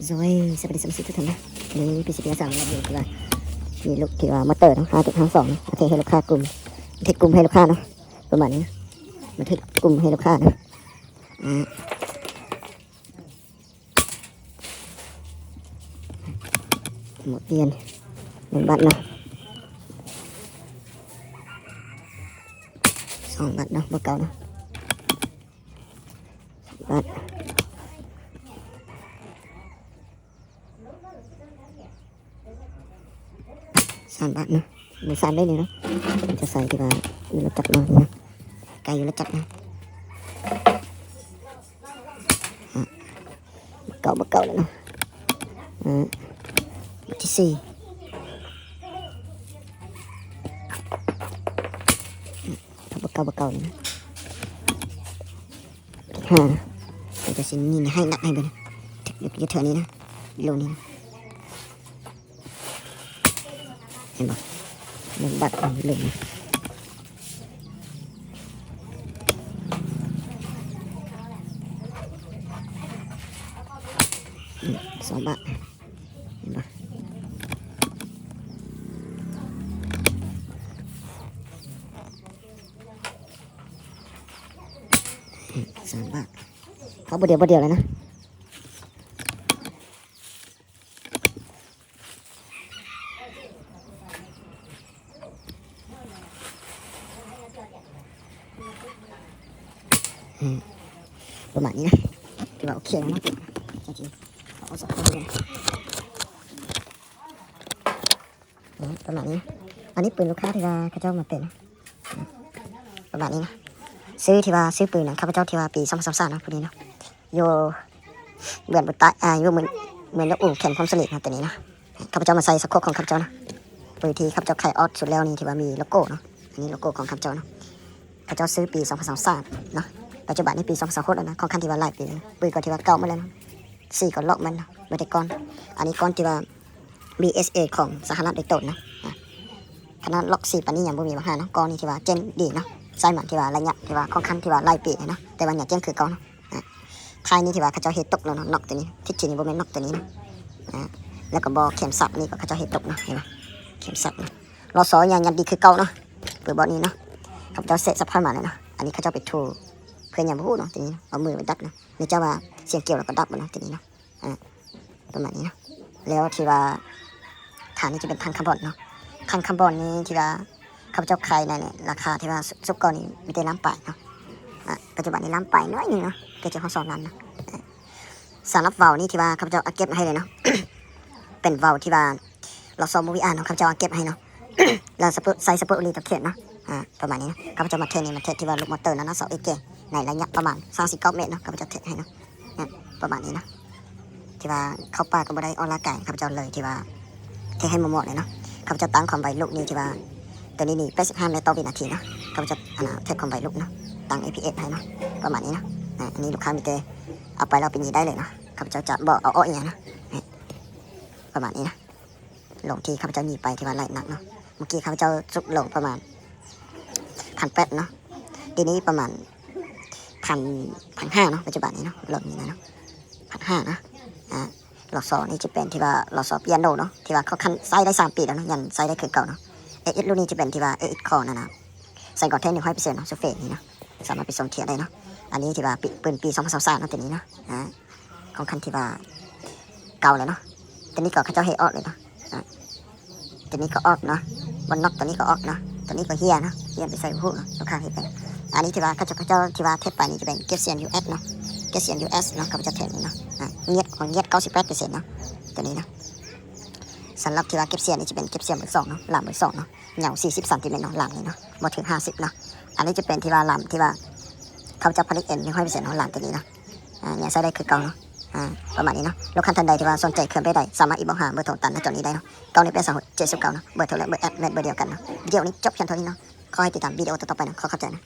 rồi sẽ phải đi xemทุกท่านนะนี่พี่สิบสามเราอยู่ที่ว่ามีลูกที่ว่ามอเตอร์เนาะ5.52นะโอเคให้ลูกค้ากลุ่มเทคกลุ่มให้ลูกค้าเนาะประมาณนี้มาเทคกลุ่มให้ลูกค้านะหมดเตียน1 บาทเนาะ2 บาทเนาะบ่เก่าเนาะบาท3 บาทเนาะมือ3ได้เลยเนาะจะใส่ที่ว่าอยู่ระจับเนาะนะไก่อยู่ระจับนะเก่าเลยเนาะที่4เก่าเลยนะที่5จะสิ่งนี้นะให้หนักให้ไปนะเดี๋ยวเธอนี้นะโลนี้นะเห็นป่ะ1 บาทลงนะ2 บาทเห็นป่ะ3 บาทเขาบ่เดียวเลยนะประมาณนี้นะถือว่าโอเคนะจริงๆเอาสักคนเลยประมาณนี้อันนี้ปืนลูกค้าที่ว่าข้าเจ้ามาเป็นประมาณนี้นะซื้อที่ว่าซื้อปืนนะข้าพเจ้าที่ว่าปี2023นะพอดีเนาะโยเหมือนบุตรโยเหมือนยกอู่แข่งความสลิดนะตัวนี้นะข้าพเจ้ามาใส่สกอของข้าพเจ้านะปืนที่ข้าพเจ้าไข่ออสสุดแล้วนี่ที่ว่ามีโลโก้เนาะอันนี้โลโก้ของข้าพเจ้าเนาะข้าพเจ้าซื้อปี2023เนาะปัจจุบันนี้ปี2026แล้วนะของคันที่ว่าไล่ปีปืนก็ที่ว่าเก่ามาแล้วนะ4ก็ล็อกมันนะไม่ได้ก้อนอันนี้ก้อนที่ว่า BSA ของสหรัฐโดยตรงนะขนาดล็อก4ปานนี้ยังบ่มีบางหาเนาะก้อนนี้ที่ว่าเจนดีเนาะไซมันที่ว่าระยะที่ว่าของคันที่ว่าไล่ปีเนาะแต่ว่าอย่าเจนคือเก่าเนาะไทยนี่ที่ว่าเขาเจ้าเฮ็ดตกแล้วเนาะน็อกตัวนี้ทิศจีนบ่แม่นน็อกตัวนี้นะแล้วก็บ่เข็มสับนี่ก็เขาเจ้าเฮ็ดตกเนาะเห็นป่ะเข็มสับรอสอยังดีคือเก่าเนาะปืนบ่นี้เนาะเขาเจ้าเสะสะพานมาเลยเนาะอันนี้เขาเจ้าไปทูเพื่อนยังพูดเนาะทีนี้เอามือไปดับนะนี่เจ้าว่าเสียงเกี่ยวแล้วก็ดับมันนะทีนี้เนาะประมาณนี้เนาะแล้วที่ว่าฐานนี้จะเป็นทางคาร์บอนเนาะทางคาร์บอนนี้ที่ว่าข้าพเจ้าขายในเนี่ยราคาที่ว่าซุปก่อนนี้มีแต่ล้ำไปเนาะปัจจุบันนี้ล้ำไปน้อยนึงเนาะเกิดจากความสอนนั้นนะสำหรับวาล์วนี่ที่ว่าข้าพเจ้าเก็บให้เลยเนาะ เป็นวาล์วที่ว่าเราซ้อมมูวี่เนาะข้าพเจ้าเก็บให้เนาะ แล้วใส่สปูตลีตะเขียนเนาะประมาณนี้นะข้าพเจ้ามาเทสนี่มาเทสที่ว่าลูกมอเตอร์นะเสาเอเกในระยะประมาณ39 เมตรเนาะข้าพเจ้าเทสให้เนาะประมาณนี้นะที่ว่าเข้าป่าก็บ่ได้ออนไลน์ไก่ข้าพเจ้าเลยที่ว่าเทสให้หมดเลยเนาะข้าพเจ้าตั้งความไวลูกนี่ที่ว่าตัวนี้85 เมตรต่อวินาทีนะข้าพเจ้าเทสความไวลูกเนาะตั้ง APS ให้เนาะประมาณนี้นะอันนี้ลูกค้ามีเตเอาไปเราไปยีได้เลยเนาะข้าพเจ้าจะบอกเอาอย่างนะประมาณนี้นะลงที่ข้าพเจ้ายีไปที่ว่าไล่หนักเนาะเมื่อกี้ข้าพเจ้าจุกลงประมาณ1,800เนาะทีนี้ประมาณ1,500เนาะปัจจุบันนี้เนาะลงนี้นะเนาะ1,500นะหลอดซอนี่จะเป็นที่ว่าหลอดซอเปียโนเนาะที่ว่าเขาคันใส่ได้3 ปีแล้วเนาะยันใส่ได้คือเก่าเนาะรุ่นนี้จะเป็นที่ว่าคอนะใส่ก่อนเทน100%เนาะโซเฟตนี่นะสามารถไปส่งเทียได้เนาะอันนี้ที่ว่าปืนปี2023เนาะตัวนี้นะของคันที่ว่าเก่าเลยเนาะตัวนี้ก็เขาเจ้าเฮออดเลยเนาะตัวนี้ก็ออกเนาะบนน็อกตัวนี้ก็ออกเนาะตัวนี้ก็เฮียนะเฮียไปใส่หูลูกค้าเห็นไปอันนี้ที่ว่าเขาเจ้าที่ว่าเทปไปนี่จะเป็นเกสเซียน US เนาะเกสเซียน US เนาะเขาจะเทปนี่เนาะเงียด98%เนาะตัวนี้นะสำหรับที่ว่าเก็บเซียนนี่จะเป็นเก็บเซียนเบอร์2เนาะลำเบอร์2เนาะยาว40 ซนเนาะลำเลยเนาะบ่ถึง50เนาะอันนี้จะเป็นที่ว่าลำที่ว่าเขาจะผลิตเอง100%เนาะลำตัวนี้เนาะเนี่ยใช้ได้คือเก่าเนาะประมาณนี้เนาะลูกค้าท่านใดที่ว่าสนใจเครื่องไปได้สามารถอีบอกหาเบอร์โทรตันในจอนี้ได้เนาะเก่าในเป็น29เนาะเบอร์โทรและเบอร์แอดเบอร์เดียวกันเนาะวิดีโอนี้จบเพียงเท่านี้เนาะขอให้ติดตามวิดีโอต่อไปนะขอเข้าใจนะ